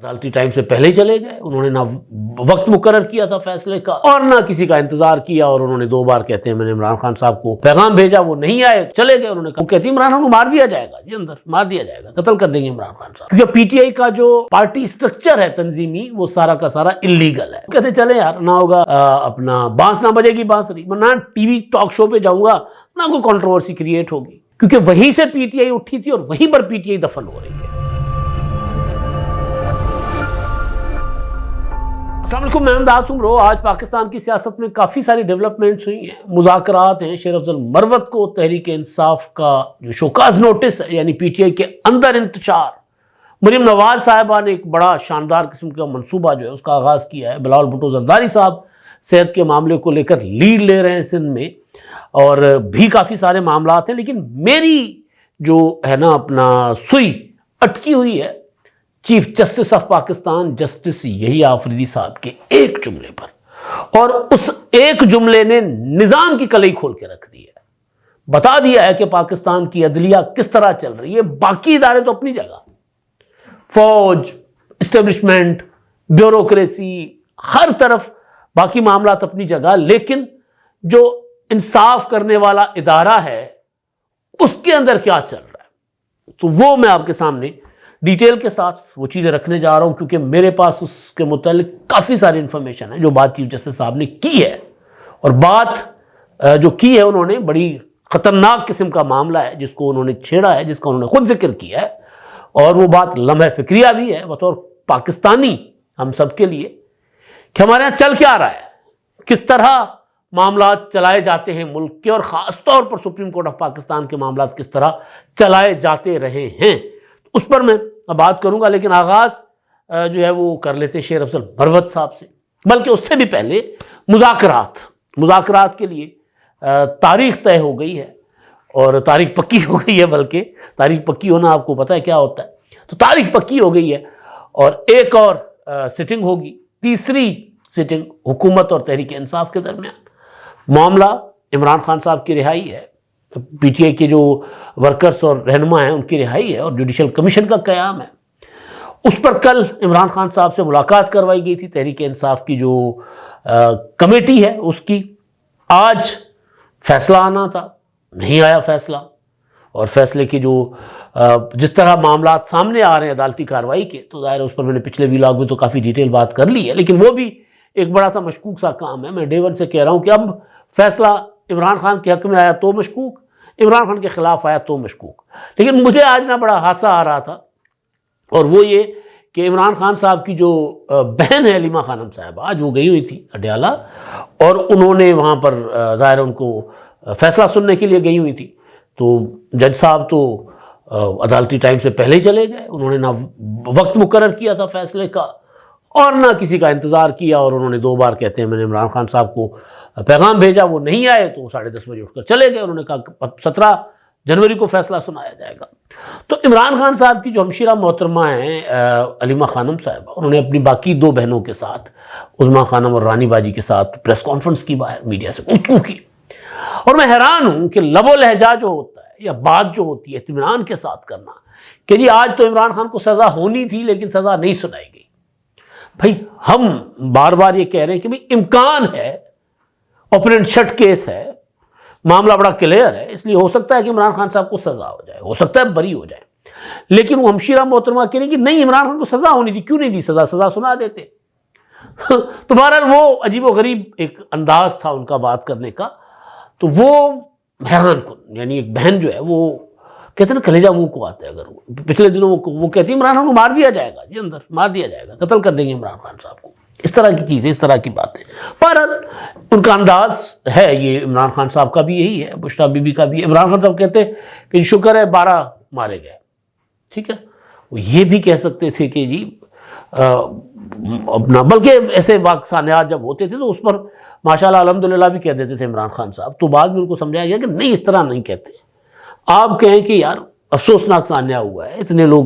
عدالتی ٹائم سے پہلے ہی چلے گئے. انہوں نے نہ وقت مقرر کیا تھا فیصلے کا اور نہ کسی کا انتظار کیا, اور انہوں نے 2 بار کہتے ہیں میں نے عمران خان صاحب کو پیغام بھیجا, وہ نہیں آئے, چلے گئے. انہوں نے کہا کہتی عمران خان کو مار دیا جائے گا, جی اندر مار دیا جائے گا, قتل کر دیں گے عمران خان صاحب, کیونکہ پی ٹی آئی کا جو پارٹی سٹرکچر ہے تنظیمی وہ سارا کا سارا اللیگل ہے. کہتے چلے یار نہ ہوگا اپنا بانس نہ بجے گی بانسری, میں نہ ٹی وی ٹاک شو پہ جاؤں گا نہ کوئی کنٹروورسی کریٹ ہوگی, کیونکہ وہیں سے پی ٹی آئی اٹھی تھی اور وہیں پر پی ٹی آئی دفن ہو رہی ہے. السلام علیکم, میں امداد عمرو. آج پاکستان کی سیاست میں کافی ساری ڈیولپمنٹس ہوئی ہیں, مذاکرات ہیں. شیر افضل مروت کو تحریک انصاف کا جو شوکاز نوٹس ہے یعنی پی ٹی آئی کے اندر انتشار, مریم نواز صاحبہ نے ایک بڑا شاندار قسم کا منصوبہ جو ہے اس کا آغاز کیا ہے. بلاول بھٹو زرداری صاحب صحت کے معاملے کو لے کر لیڈ لے رہے ہیں سندھ میں, اور بھی کافی سارے معاملات ہیں. لیکن میری جو ہے نا اپنا سوئی اٹکی ہوئی ہے chief justice of Pakistan justice Yahya Afridi صاحب کے ایک جملے پر, اور اس ایک جملے نے نظام کی کلئی کھول کے رکھ دی ہے. بتا دیا ہے کہ پاکستان کی عدلیہ کس طرح چل رہی ہے. باقی ادارے تو اپنی جگہ, فوج, اسٹیبلشمنٹ, بیوروکریسی, ہر طرف باقی معاملات اپنی جگہ, لیکن جو انصاف کرنے والا ادارہ ہے اس کے اندر کیا چل رہا ہے, تو وہ میں آپ کے سامنے ڈیٹیل کے ساتھ وہ چیزیں رکھنے جا رہا ہوں, کیونکہ میرے پاس اس کے متعلق کافی ساری انفارمیشن ہے. جو بات چیف جسٹس صاحب نے کی ہے, اور بات جو کی ہے انہوں نے بڑی خطرناک قسم کا معاملہ ہے جس کو انہوں نے چھیڑا ہے, جس کا انہوں نے خود ذکر کیا ہے, اور وہ بات لمحہ فکریہ بھی ہے بطور پاکستانی ہم سب کے لیے کہ ہمارے یہاں چل کیا رہا ہے, کس طرح معاملات چلائے جاتے ہیں ملک کے, اور خاص طور پر سپریم کورٹ آف پاکستان کے معاملات کس طرح چلائے جاتے رہے ہیں. اس پر میں بات کروں گا, لیکن آغاز جو ہے وہ کر لیتے شیر افضل مروت صاحب سے. بلکہ اس سے بھی پہلے مذاکرات کے لیے تاریخ طے ہو گئی ہے, اور تاریخ پکی ہو گئی ہے. بلکہ تاریخ پکی ہونا آپ کو پتہ ہے کیا ہوتا ہے, تو تاریخ پکی ہو گئی ہے, اور ایک اور سٹنگ ہوگی, تیسری سٹنگ حکومت اور تحریک انصاف کے درمیان. معاملہ عمران خان صاحب کی رہائی ہے, پی ٹی آئی کے جو ورکرز اور رہنما ہیں ان کی رہائی ہے, اور جوڈیشل کمیشن کا قیام ہے. اس پر کل عمران خان صاحب سے ملاقات کروائی گئی تھی. تحریک انصاف کی جو کمیٹی ہے اس کی آج فیصلہ آنا تھا, نہیں آیا فیصلہ, اور فیصلے کی جو جس طرح معاملات سامنے آ رہے ہیں عدالتی کارروائی کے, تو ظاہر ہے اس پر میں نے پچھلے ویلاگ میں تو کافی ڈیٹیل بات کر لی ہے, لیکن وہ بھی ایک بڑا سا مشکوک سا کام ہے. میں ڈے ون سے کہہ رہا ہوں کہ اب فیصلہ عمران خان کے حق میں آیا تو مشکوک, عمران خان کے خلاف آیا تو مشکوک. لیکن مجھے آج نہ بڑا حادثہ آ رہا تھا, اور وہ یہ کہ عمران خان صاحب کی جو بہن ہے علیمہ خانم صاحبہ, آج وہ گئی ہوئی تھی اڈیالہ, اور انہوں نے وہاں پر ظاہر ان کو فیصلہ سننے کے لیے گئی ہوئی تھی. تو جج صاحب تو عدالتی ٹائم سے پہلے ہی چلے گئے. انہوں نے نہ وقت مقرر کیا تھا فیصلے کا اور نہ کسی کا انتظار کیا, اور انہوں نے 2 بار کہتے ہیں میں نے عمران خان صاحب کو پیغام بھیجا, وہ نہیں آئے, تو 10:30 بجے اٹھ کر چلے گئے. انہوں نے کہا 17 جنوری کو فیصلہ سنایا جائے گا. تو عمران خان صاحب کی جو ہمشیرہ محترمہ ہیں علیمہ خانم صاحبہ, انہوں نے اپنی باقی 2 بہنوں کے ساتھ, عظمیٰ خانم اور رانی باجی کے ساتھ پریس کانفرنس کی, باہر میڈیا سے گفتگو کی. اور میں حیران ہوں کہ لب و لہجہ جو ہوتا ہے یا بات جو ہوتی ہے اطمینان کے ساتھ کرنا کہ جی آج تو عمران خان کو سزا ہونی تھی لیکن سزا نہیں سنائی گئی. بھائی ہم بار بار یہ کہہ رہے ہیں کہ بھئی امکان ہے, اوپننٹ شٹ کیس ہے, معاملہ بڑا کلیئر ہے, اس لیے ہو سکتا ہے کہ عمران خان صاحب کو سزا ہو جائے, ہو سکتا ہے بری ہو جائے. لیکن وہ ہمشیرہ محترمہ کہہ رہی کہ نہیں عمران خان کو سزا ہونی تھی, کیوں نہیں دی سزا سنا دیتے. تو بہرحال وہ عجیب و غریب ایک انداز تھا ان کا بات کرنے کا. تو وہ حیران کن, یعنی ایک بہن جو ہے وہ کہتے ہیں نا کلیجہ منہ کو آتا ہے. اگر وہ پچھلے دنوں وہ کہتی ہے عمران خان کو مار دیا جائے گا, جی اندر مار دیا جائے گا, قتل کر دیں گے عمران خان صاحب کو. اس طرح کی چیزیں, اس طرح کی باتیں. پر ان کا انداز ہے, یہ عمران خان صاحب کا بھی یہی ہے, بشریٰ بی بی کا بھی. عمران خان صاحب کہتے ہیں کہ شکر ہے 12 مارے گئے, ٹھیک ہے. وہ یہ بھی کہہ سکتے تھے کہ جی اپنا, بلکہ ایسے واقعات جب ہوتے تھے تو اس پر ماشاءاللہ الحمدللہ بھی کہہ دیتے تھے عمران خان صاحب. تو بعد میں ان کو سمجھایا گیا کہ نہیں اس طرح نہیں کہتے, آپ کہیں کہ یار افسوسناک سانحہ ہوا ہے, اتنے لوگ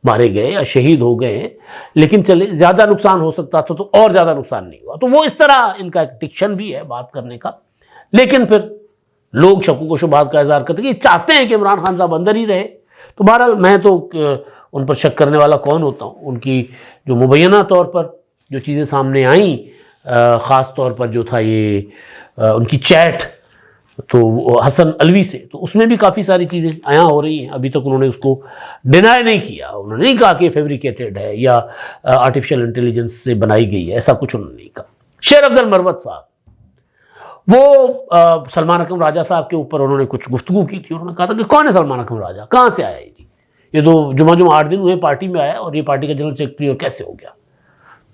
مارے گئے یا شہید ہو گئے ہیں, لیکن چلے زیادہ نقصان ہو سکتا تھا تو اور زیادہ نقصان نہیں ہوا. تو وہ اس طرح ان کا ایک ڈکشن بھی ہے بات کرنے کا. لیکن پھر لوگ شکوک و شبہات کا اظہار کرتے ہیں کہ چاہتے ہیں کہ عمران خان صاحب اندر ہی رہے. تو بہرحال میں تو ان پر شک کرنے والا کون ہوتا ہوں, ان کی جو مبینہ طور پر جو چیزیں سامنے آئیں، خاص طور پر جو تھا یہ ان کی چیٹ تو حسن علوی سے، تو اس میں بھی کافی ساری چیزیں عیاں ہو رہی ہیں. ابھی تک انہوں نے اس کو ڈینائی نہیں کیا، انہوں نے نہیں کہا کہ فیبریکیٹڈ ہے یا آرٹیفیشل انٹیلیجنس سے بنائی گئی ہے، ایسا کچھ انہوں نے نہیں کہا. شیر افضل مروت صاحب وہ سلمان اکرم راجہ صاحب کے اوپر انہوں نے کچھ گفتگو کی تھی. انہوں نے کہا تھا کہ کون ہے سلمان اکرم راجہ، کہاں سے آیا ہے جی، یہ تو جمعہ 8 دن ہوئے پارٹی میں آیا اور یہ پارٹی کا جنرل سیکرٹری اور کیسے ہو گیا.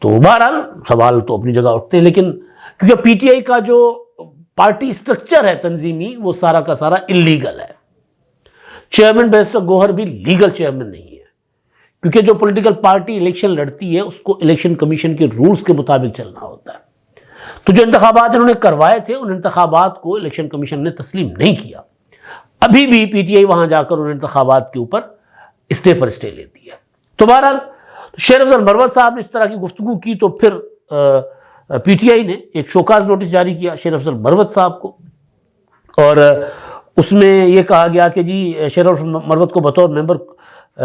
تو بہرحال سوال تو اپنی جگہ اٹھتے ہیں، لیکن کیونکہ پی ٹی آئی کا جو پارٹی سٹرکچر ہے تنظیمی، وہ سارا کا سارا اللیگل ہے. چیئرمین بیرسٹر گوہر بھی لیگل چیئرمین نہیں ہے، کیونکہ جو پولیٹیکل پارٹی الیکشن لڑتی ہے اس کو الیکشن کمیشن کے رولز کے مطابق چلنا ہوتا ہے. تو جو انتخابات انہوں نے کروائے تھے ان انتخابات کو الیکشن کمیشن نے تسلیم نہیں کیا. ابھی بھی پی ٹی آئی وہاں جا کر ان انتخابات کے اوپر اسٹے پر اسٹے لیتی ہے. تو بہرحال شیر افضل مروت صاحب نے اس طرح کی گفتگو کی تو پھر پی ٹی آئی نے ایک شوکاز نوٹس جاری کیا شیر افضل مروت صاحب کو، اور اس میں یہ کہا گیا کہ جی شیر افضل مروت کو بطور ممبر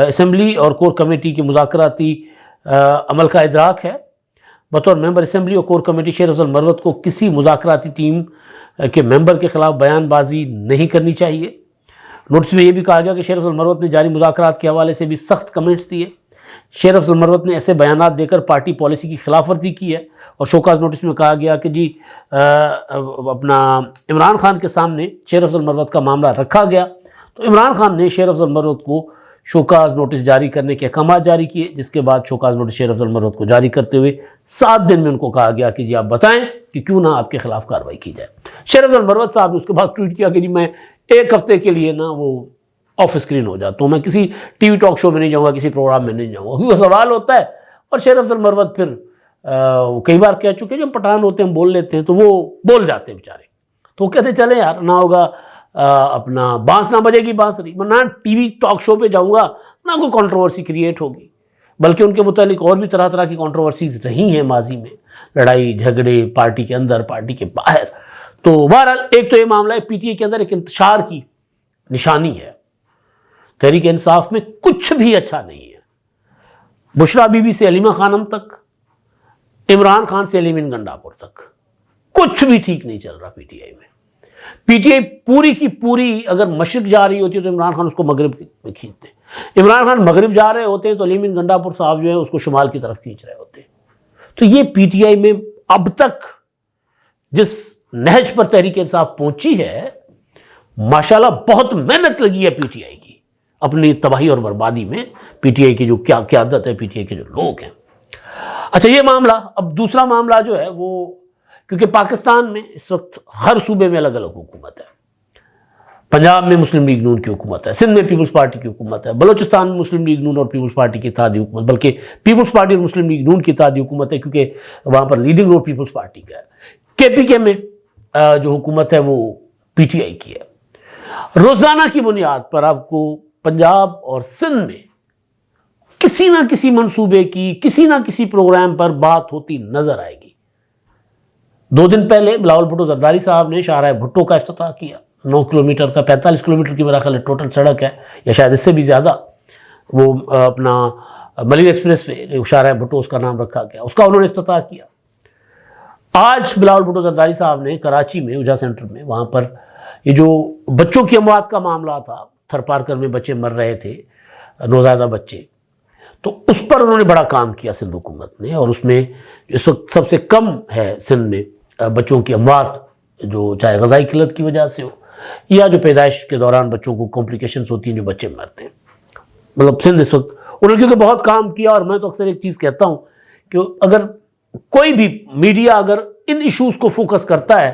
اسمبلی اور کور کمیٹی کے مذاکراتی عمل کا ادراک ہے. بطور ممبر اسمبلی اور کور کمیٹی شیر افضل مروت کو کسی مذاکراتی ٹیم کے ممبر کے خلاف بیان بازی نہیں کرنی چاہیے. نوٹس میں یہ بھی کہا گیا کہ شیر افضل مروت نے جاری مذاکرات کے حوالے سے بھی سخت کمنٹس دیے. شیر افضل مروت نے ایسے بیانات دے کر پارٹی پالیسی کی خلاف ورزی کی ہے. اور شوکاز نوٹس میں کہا گیا کہ جی اپنا عمران خان کے سامنے شیر افضل مروت کا معاملہ رکھا گیا تو عمران خان نے شیر افضل مروت کو شوکاز نوٹس جاری کرنے کے احکامات جاری کیے، جس کے بعد شوکاز نوٹس شیر افضل مروت کو جاری کرتے ہوئے 7 دن میں ان کو کہا گیا کہ جی آپ بتائیں کہ کیوں نہ آپ کے خلاف کارروائی کی جائے. شیر افضل مروت صاحب نے اس کے بعد ٹویٹ کیا کہ جی میں 1 ہفتے کے لیے نا وہ آف اسکرین ہو جاتا ہوں، میں کسی ٹی وی ٹاک شو میں نہیں جاؤں گا، کسی پروگرام میں نہیں جاؤں گا، کیونکہ سوال ہوتا ہے. اور شیر افضل مروت پھر کئی بار کہہ چکے جب پٹھان ہوتے ہیں ہم بول لیتے ہیں تو وہ بول جاتے ہیں بیچارے. تو وہ کہتے چلیں یار نہ ہوگا اپنا بانس نہ بجے گی بانسری، میں نہ ٹی وی ٹاک شو پہ جاؤں گا نہ کوئی کنٹروورسی کریٹ ہوگی. بلکہ ان کے متعلق اور بھی طرح طرح کی کنٹروورسیز رہی ہیں ماضی میں، لڑائی جھگڑے پارٹی کے اندر پارٹی کے باہر. تو بہرحال ایک تو یہ معاملہ ہے پی ٹی آئی کے اندر ایک انتشار کی نشانی ہے. تحریک انصاف میں کچھ بھی اچھا نہیں ہے. بشرا بی بی سے علیمہ خانم تک، عمران خان سے علی مین گنڈاپور تک کچھ بھی ٹھیک نہیں چل رہا پی ٹی آئی میں. پی ٹی آئی پوری کی پوری اگر مشرق جا رہی ہوتی ہے تو عمران خان اس کو مغرب میں کھینچتے ہیں، عمران خان مغرب جا رہے ہوتے ہیں تو علی مین گنڈاپور صاحب جو ہیں اس کو شمال کی طرف کھینچ رہے ہوتے ہیں. تو یہ پی ٹی آئی میں اب تک جس نہج پر تحریک انصاف پہنچی ہے، ماشاءاللہ بہت محنت لگی ہے پی ٹی آئی کی اپنی تباہی اور بربادی میں. پی ٹی آئی کی جو قیادت ہے، پی ٹی آئی کے جو لوگ ہیں. اچھا یہ معاملہ، اب دوسرا معاملہ جو ہے وہ کیونکہ پاکستان میں اس وقت ہر صوبے میں الگ الگ حکومت ہے. پنجاب میں مسلم لیگ نون کی حکومت ہے، سندھ میں پیپلز پارٹی کی حکومت ہے، بلوچستان میں مسلم لیگ نون اور پیپلز پارٹی کی اتحادی حکومت، بلکہ پیپلز پارٹی اور مسلم لیگ نون کی اتحادی حکومت ہے کیونکہ وہاں پر لیڈنگ رول پیپلز پارٹی کا ہے. کے پی کے میں جو حکومت ہے وہ پی ٹی آئی کی ہے. روزانہ کی بنیاد پر آپ کو پنجاب اور سندھ میں کسی نہ کسی منصوبے کی کسی نہ کسی پروگرام پر بات ہوتی نظر آئے گی. 2 دن پہلے بلاول بھٹو زرداری صاحب نے شاہراہ بھٹو کا افتتاح کیا. 9 کلومیٹر کا 45 کلومیٹر کی میرا خیال ہے ٹوٹل سڑک ہے یا شاید اس سے بھی زیادہ. وہ اپنا ملیر ایکسپریس وے شاہراہ بھٹو اس کا نام رکھا گیا، اس کا انہوں نے افتتاح کیا. آج بلاول بھٹو زرداری صاحب نے کراچی میں اوجھا سینٹر میں وہاں پر یہ جو بچوں کی اموات کا معاملہ تھا، تھر پارکر میں بچے مر رہے تھے، نوزائیدہ بچے، تو اس پر انہوں نے بڑا کام کیا سندھ حکومت نے. اور اس میں اس وقت سب سے کم ہے سندھ میں بچوں کی اموات، جو چاہے غذائی قلت کی وجہ سے ہو یا جو پیدائش کے دوران بچوں کو کمپلیکیشنز ہوتی ہیں جو بچے مرتے ہیں. مطلب سندھ اس وقت انہوں نے کیونکہ بہت کام کیا. اور میں تو اکثر ایک چیز کہتا ہوں کہ اگر کوئی بھی میڈیا اگر ان ایشوز کو فوکس کرتا ہے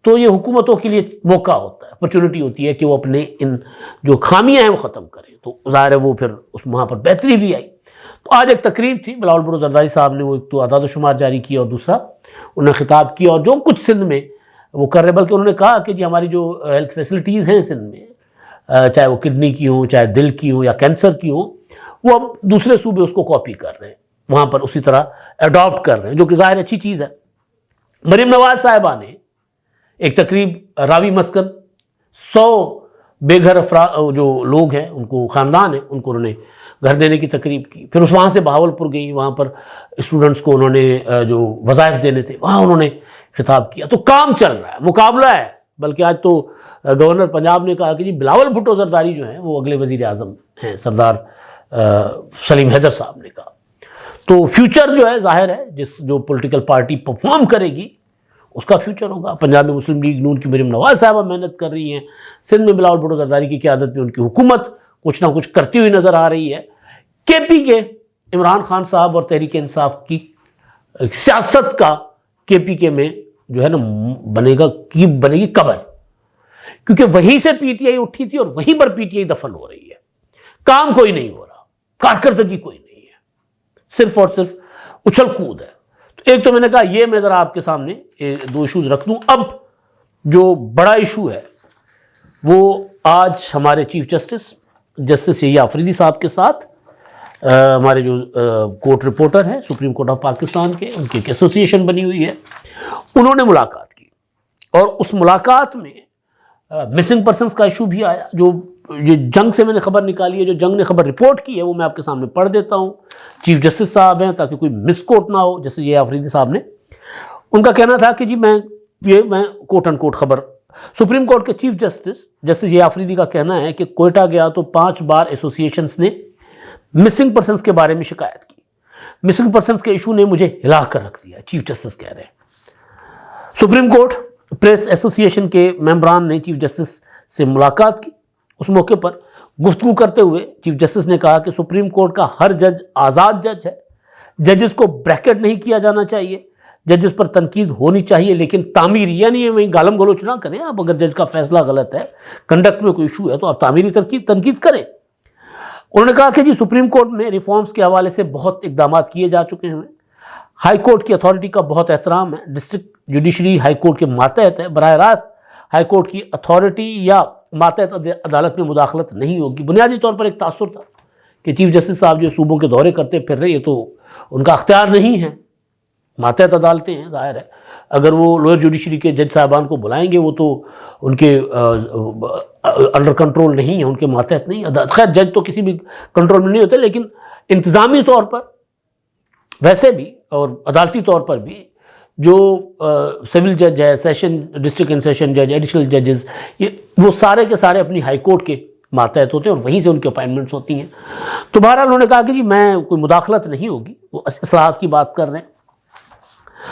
تو یہ حکومتوں کے لیے موقع ہوتا ہے، اپرچونٹی ہوتی ہے کہ وہ اپنے ان جو خامیاں ہیں وہ ختم کریں. تو ظاہر ہے وہ پھر اس وہاں پر بہتری بھی آئی. تو آج ایک تقریب تھی، بلاول بھٹو زرداری صاحب نے وہ ایک تو اعداد و شمار جاری کیا اور دوسرا انہوں نے خطاب کیا اور جو کچھ سندھ میں وہ کر رہے، بلکہ انہوں نے کہا کہ جی ہماری جو ہیلتھ فیسلٹیز ہیں سندھ میں، چاہے وہ کڈنی کی ہوں، چاہے دل کی ہوں یا کینسر کی ہوں، وہ اب دوسرے صوبے اس کو کاپی کر رہے ہیں، وہاں پر اسی طرح اڈاپٹ کر رہے ہیں، جو کہ ظاہر اچھی چیز ہے. مریم نواز صاحبہ نے ایک تقریب راوی مسکن 100 بے گھر افراد جو لوگ ہیں ان کو خاندان ہیں ان کو انہوں نے گھر دینے کی تقریب کی، پھر اس وہاں سے بہاولپور گئی، وہاں پر اسٹوڈنٹس کو انہوں نے جو وظائف دینے تھے وہاں انہوں نے خطاب کیا. تو کام چل رہا ہے، مقابلہ ہے. بلکہ آج تو گورنر پنجاب نے کہا کہ جی بلاول بھٹو زرداری جو ہیں وہ اگلے وزیر اعظم ہیں، سردار سلیم حیدر صاحب نے کہا. تو فیوچر جو ہے ظاہر ہے جو پولیٹیکل پارٹی پرفارم کرے گی اس کا فیوچر ہوگا. پنجاب میں مسلم لیگ نون کی مریم نواز صاحبہ محنت کر رہی ہیں، سندھ میں بلاول بھٹو زرداری کی قیادت میں ان کی حکومت کچھ نہ کچھ کرتی ہوئی نظر آ رہی ہے. کے پی کے عمران خان صاحب اور تحریک انصاف کی سیاست کا کے پی کے میں جو ہے نا بنے گی قبر، کیونکہ وہیں سے پی ٹی آئی اٹھی تھی اور وہیں پر پی ٹی آئی دفن ہو رہی ہے. کام کوئی نہیں ہو رہا، کارکردگی کوئی نہیں ہے، صرف اور صرف اچھل کود ہے. تو ایک تو میں نے کہا یہ میں ذرا آپ کے سامنے 2 ایشوز رکھ دوں. اب جو بڑا ایشو ہے وہ آج ہمارے چیف جسٹس یحییٰ آفریدی صاحب کے ساتھ ہمارے جو کورٹ رپورٹر ہیں سپریم کورٹ آف پاکستان کے، ان کی ایک ایسوسیشن بنی ہوئی ہے، انہوں نے ملاقات کی. اور اس ملاقات میں مسنگ پرسنز کا ایشو بھی آیا. جو جنگ سے میں نے خبر نکالی ہے، جو جنگ نے خبر رپورٹ کی ہے، وہ میں آپ کے سامنے پڑھ دیتا ہوں. چیف جسٹس صاحب ہیں تاکہ کوئی مس کوٹ نہ ہو. جیسے یہ آفریدی صاحب نے، ان کا کہنا تھا کہ جی میں کوٹ ان کوٹ خبر، سپریم کورٹ کے چیف جسٹس یہ آفریدی کا کہنا ہے کہ کوئٹہ گیا تو 5 بار ایسوسیشنز نے مسنگ پرسنز کے بارے میں شکایت کی. مسنگ پرسنز کے ایشو نے مجھے ہلا کر رکھ دیا، چیف جسٹس کہہ رہے ہیں. سپریم کورٹ پریس ایسوسیشن کے ممبران نے چیف جسٹس سے ملاقات کی. اس موقع پر گفتگو کرتے ہوئے چیف جسٹس نے کہا کہ سپریم کورٹ کا ہر جج آزاد جج ہے، ججز کو بریکٹ نہیں کیا جانا چاہیے، ججز پر تنقید ہونی چاہیے لیکن تعمیری، یعنی وہیں گالم گلوچ نہ کریں. آپ اگر جج کا فیصلہ غلط ہے، کنڈکٹ میں کوئی ایشو ہے تو آپ تعمیری تنقید کریں. انہوں نے کہا کہ جی سپریم کورٹ میں ریفارمز کے حوالے سے بہت اقدامات کیے جا چکے ہیں، ہائی کورٹ کی اتھارٹی کا بہت احترام ہے، ڈسٹرکٹ جوڈیشری ہائی کورٹ کے ماتحت ہے، براہ راست ہائی کورٹ کی اتھارٹی یا ماتحت عدالت میں مداخلت نہیں ہوگی. بنیادی طور پر ایک تاثر تھا کہ چیف جسٹس صاحب جو صوبوں کے دورے کرتے پھر رہے، یہ تو ان کا اختیار نہیں ہے، ماتحت عدالتیں ہیں. ظاہر ہے اگر وہ لوئر جوڈیشری کے جج صاحبان کو بلائیں گے وہ تو ان کے انڈر کنٹرول نہیں ہیں، ان کے ماتحت نہیں. خیر جج تو کسی بھی کنٹرول میں نہیں ہوتے، لیکن انتظامی طور پر ویسے بھی اور عدالتی طور پر بھی جو سول جج ہے، سیشن ڈسٹرکٹ اینڈ سیشن جج، ایڈیشنل ججز، وہ سارے کے سارے اپنی ہائی کورٹ کے ماتحت ہوتے ہیں اور وہیں سے ان کی اپائنٹمنٹس ہوتی ہیں. تو بہرحال انہوں نے کہا کہ جی میں کوئی مداخلت نہیں ہوگی، وہ اصلاحات کی بات کر رہے ہیں.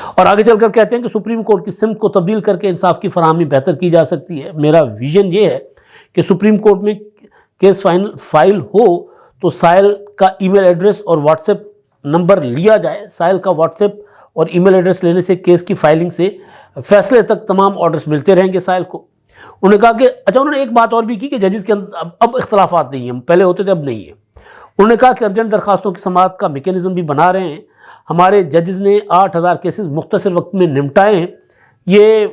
اور آگے چل کر کہتے ہیں کہ سپریم کورٹ کی سمت کو تبدیل کر کے انصاف کی فراہمی بہتر کی جا سکتی ہے. میرا ویژن یہ ہے کہ سپریم کورٹ میں کیس فائل ہو تو سائل کا ای میل ایڈریس اور واٹس ایپ نمبر لیا جائے. سائل کا واٹس ایپ اور ای میل ایڈریس لینے سے کیس کی فائلنگ سے فیصلے تک تمام آرڈرز ملتے رہیں گے سائل کو. انہوں نے کہا کہ انہوں نے ایک بات اور بھی کی کہ ججز کے اندر اب اختلافات نہیں ہیں، پہلے ہوتے تھے اب نہیں ہیں. انہوں نے کہا کہ ارجنٹ درخواستوں کی سماعت کا میکینزم بھی بنا رہے ہیں. ہمارے ججز نے 8000 کیسز مختصر وقت میں نمٹائے ہیں. یہ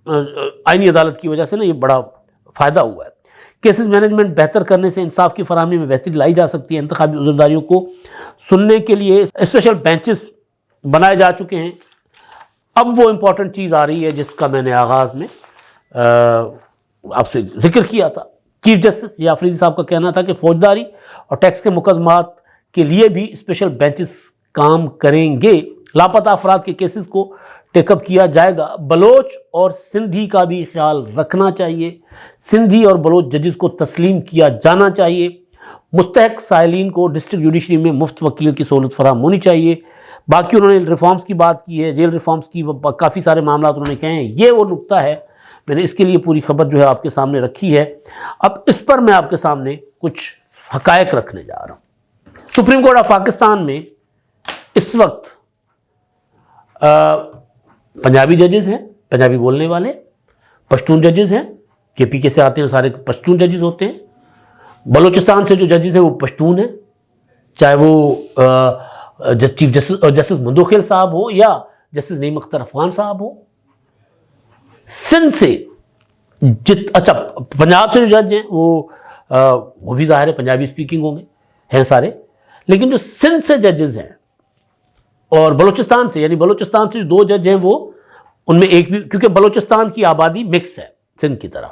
آئینی عدالت کی وجہ سے نا یہ بڑا فائدہ ہوا ہے. کیسز مینجمنٹ بہتر کرنے سے انصاف کی فراہمی میں بہتری لائی جا سکتی ہے. انتخابی عذرداریوں کو سننے کے لیے اسپیشل بینچز بنائے جا چکے ہیں. اب وہ امپورٹنٹ چیز آ رہی ہے جس کا میں نے آغاز میں آپ سے ذکر کیا تھا. چیف جسٹس یہ آفریدی صاحب کا کہنا تھا کہ فوجداری اور ٹیکس کے مقدمات کے لیے بھی اسپیشل بینچز کام کریں گے. لاپتہ افراد کے کیسز کو ٹیک اپ کیا جائے گا. بلوچ اور سندھی کا بھی خیال رکھنا چاہیے. سندھی اور بلوچ ججز کو تسلیم کیا جانا چاہیے. مستحق سائلین کو ڈسٹرکٹ جوڈیشری میں مفت وکیل کی سہولت فراہم ہونی چاہیے. باقی انہوں نے ریفارمز کی بات کی ہے، جیل ریفارمز کی کافی سارے معاملات انہوں نے کہے ہیں. یہ وہ نقطہ ہے، میں نے اس کے لیے پوری خبر جو ہے آپ کے سامنے رکھی ہے. اب اس پر میں آپ کے سامنے کچھ حقائق رکھنے جا رہا ہوں. سپریم کورٹ آف پاکستان میں اس وقت پنجابی ججز ہیں، پنجابی بولنے والے، پشتون ججز ہیں، کے پی کے سے آتے ہیں سارے پشتون ججز ہوتے ہیں. بلوچستان سے جو ججز ہیں وہ پشتون ہیں، چاہے وہ چیف جسٹس مندوخیل صاحب ہو یا جسٹس نعیم اختر افغان صاحب ہو. سندھ سے اچھا پنجاب سے جو جج ہیں وہ بھی ظاہر ہے پنجابی اسپیکنگ ہوں گے، ہیں سارے. لیکن جو سندھ سے ججز ہیں اور بلوچستان سے، یعنی بلوچستان سے جو 2 جج ہیں وہ ان میں ایک بھی، کیونکہ بلوچستان کی آبادی مکس ہے سندھ کی طرح،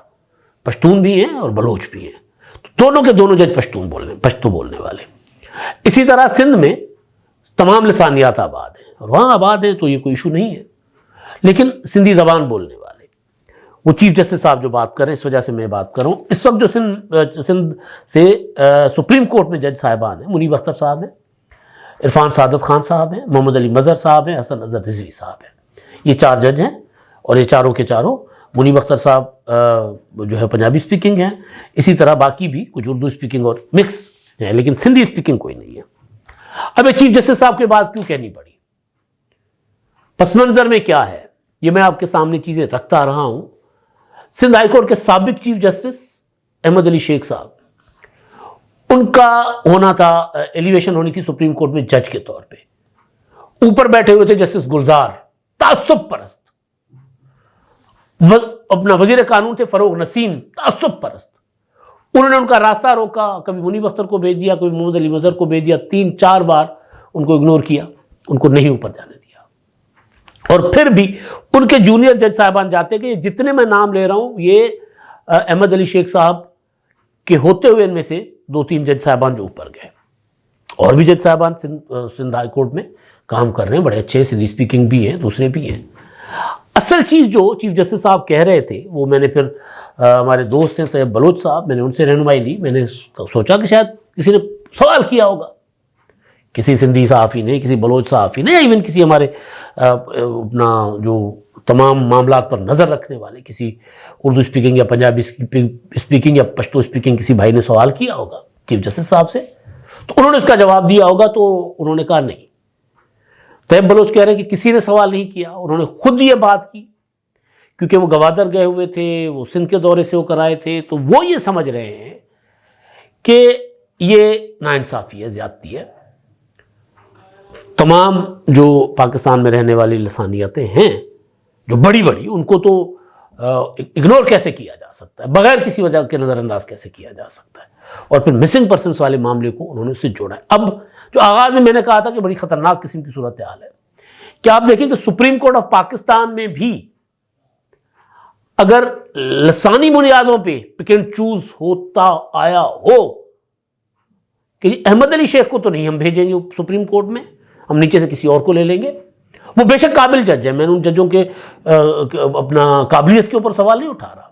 پشتون بھی ہیں اور بلوچ بھی ہیں، تو دونوں کے دونوں جج پشتو بولنے والے. اسی طرح سندھ میں تمام لسانیات آباد ہیں، اور وہاں آباد ہیں تو یہ کوئی ایشو نہیں ہے، لیکن سندھی زبان بولنے والے وہ چیف جسٹس صاحب جو بات کر رہے ہیں، اس وجہ سے میں بات کر رہا ہوں۔ اس وقت جو سندھ سے سپریم کورٹ میں جج صاحبان ہیں، منیب اختر صاحب ہیں، عرفان سعادت خان صاحب ہیں، محمد علی مظہر صاحب ہیں، حسن اظہر رضوی صاحب ہیں، یہ 4 جج ہیں، اور یہ چاروں کے چاروں، منیب اختر صاحب جو ہے پنجابی سپیکنگ ہیں، اسی طرح باقی بھی کچھ اردو سپیکنگ اور مکس ہیں، لیکن سندھی سپیکنگ کوئی نہیں ہے۔ اب یہ چیف جسٹس صاحب کے بات کیوں کہنی پڑی؟ پس منظر میں کیا ہے یہ میں آپ کے سامنے چیزیں رکھتا رہا ہوں۔ سندھ ہائی کورٹ کے سابق چیف جسٹس احمد علی شیخ صاحب، ان کا ہونا تھا، ایلیویشن ہونی تھی سپریم کورٹ میں جج کے طور پہ، اوپر بیٹھے ہوئے تھے جسٹس گلزار، تعصب پرست، اپنا وزیر قانون تھے فروغ نسیم، تعصب پرست، انہوں نے ان کا راستہ روکا، کبھی منیب اختر کو بھیج دیا، کبھی محمد علی مظہر کو بھیج دیا، 3-4 بار ان کو اگنور کیا، ان کو نہیں اوپر جانے دیا، اور پھر بھی ان کے جونیئر جج صاحبان جاتے کہ جتنے میں نام لے رہا ہوں یہ احمد علی شیخ صاحب کے ہوتے ہوئے ان میں سے 2-3 جج صاحبان جو اوپر گئے، اور بھی جج صاحبان سندھ ہائی کورٹ میں کام کر رہے ہیں، بڑے اچھے سندھی سپیکنگ بھی ہیں، دوسرے بھی ہیں۔ اصل چیز جو چیف جسٹس صاحب کہہ رہے تھے وہ میں نے پھر ہمارے دوست ہیں طیب بلوچ صاحب، میں نے ان سے رہنمائی لی، میں نے سوچا کہ شاید کسی نے سوال کیا ہوگا، کسی سندھی صحافی نے، کسی بلوچ صحافی نے، یا ایون کسی ہمارے اپنا جو تمام معاملات پر نظر رکھنے والے، کسی اردو سپیکنگ یا پنجابی سپیکنگ یا پشتو سپیکنگ کسی بھائی نے سوال کیا ہوگا چیف جسٹس صاحب سے، تو انہوں نے اس کا جواب دیا ہوگا، تو انہوں نے کہا نہیں۔ طیب بلوچ کہہ رہے ہیں کہ کسی نے سوال نہیں کیا، انہوں نے خود یہ بات کی، کیونکہ وہ گوادر گئے ہوئے تھے، وہ سندھ کے دورے سے ہو کر آئے تھے، تو وہ یہ سمجھ رہے ہیں کہ یہ ناانصافی ہے، زیادتی ہے۔ تمام جو پاکستان میں رہنے والی لسانیتیں ہیں جو بڑی بڑی، ان کو تو اگنور کیسے کیا جا سکتا ہے، بغیر کسی وجہ کے نظر انداز کیسے کیا جا سکتا ہے، اور پھر مسنگ پرسنس والے معاملے کو انہوں نے اس سے جوڑا ہے۔ اب جو آغاز میں نے کہا تھا کہ بڑی خطرناک قسم کی صورتحال ہے، کہ آپ دیکھیں کہ سپریم کورٹ آف پاکستان میں بھی اگر لسانی بنیادوں پہ پک اینڈ چوز ہوتا آیا ہو کہ احمد علی شیخ کو تو نہیں ہم بھیجیں گے سپریم کورٹ میں، ہم نیچے سے کسی اور کو لے لیں گے، وہ بے شک قابل جج ہے، میں نے ان ججوں کے اپنا قابلیت کے اوپر سوال نہیں اٹھا رہا،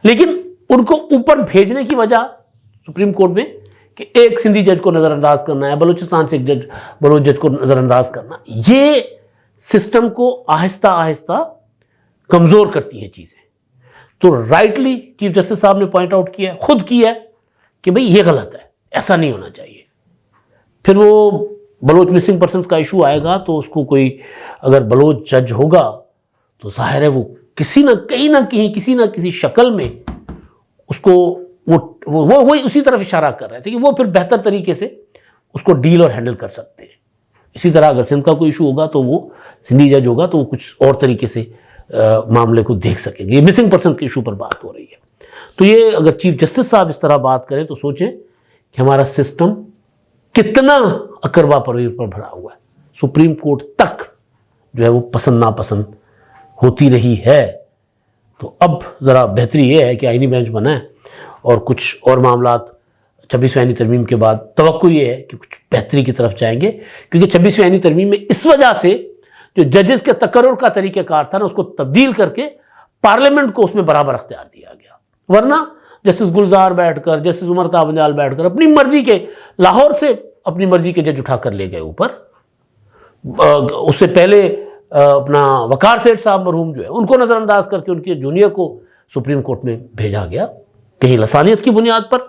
لیکن ان کو اوپر بھیجنے کی وجہ سپریم کورٹ میں کہ ایک سندھی جج کو نظر انداز کرنا ہے، بلوچستان سے ایک بلوچ جج کو نظر انداز کرنا، یہ سسٹم کو آہستہ آہستہ کمزور کرتی ہیں چیزیں۔ تو رائٹلی چیف جسٹس صاحب نے پوائنٹ آؤٹ کیا ہے، خود کیا ہے کہ بھئی یہ غلط ہے، ایسا نہیں ہونا چاہیے۔ پھر وہ بلوچ مسنگ پرسنس کا ایشو آئے گا تو اس کو کوئی اگر بلوچ جج ہوگا تو ظاہر ہے وہ کسی نہ کہیں کسی نہ کسی شکل میں اس کو وہ اسی طرف اشارہ کر رہے تھے کہ وہ پھر بہتر طریقے سے اس کو ڈیل اور ہینڈل کر سکتے ہیں۔ اسی طرح اگر سندھ کا کوئی ایشو ہوگا تو وہ سندھی جج ہوگا تو وہ کچھ اور طریقے سے معاملے کو دیکھ سکیں گے۔ یہ مسنگ پرسن کے ایشو پر بات ہو رہی ہے، تو یہ اگر چیف جسٹس صاحب اس طرح بات کریں تو سوچیں کہ ہمارا سسٹم کتنا اکروا پرویر پر بھرا ہوا ہے، سپریم کورٹ تک جو ہے وہ پسند ناپسند ہوتی رہی ہے۔ تو اب ذرا بہتری یہ ہے کہ آئینی بینچ بنا ہے اور کچھ اور معاملات 26ویں آئینی ترمیم کے بعد توقع یہ ہے کہ کچھ بہتری کی طرف جائیں گے، کیونکہ 26ویں آئینی ترمیم میں اس وجہ سے جو ججز کے تقرر کا طریقہ کار تھا نا، اس کو تبدیل کر کے پارلیمنٹ کو اس میں برابر اختیار دیا گیا، ورنہ جسٹس گلزار بیٹھ کر، جسٹس عمر تابنجال بیٹھ کر اپنی مرضی کے لاہور سے اپنی مرضی کے جج اٹھا کر لے گئے اوپر۔ اس سے پہلے اپنا وقار سیٹھ صاحب مرحوم جو ہے ان کو نظر انداز کر کے ان کے جونیئر کو سپریم کورٹ میں بھیجا گیا، کہیں لسانیت کی بنیاد پر،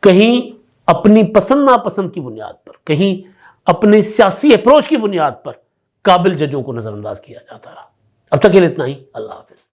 کہیں اپنی پسند ناپسند کی بنیاد پر، کہیں اپنے سیاسی اپروچ کی بنیاد پر قابل ججوں کو نظر انداز کیا جاتا رہا۔ اب تک کے لیے اتنا ہی، اللہ حافظ۔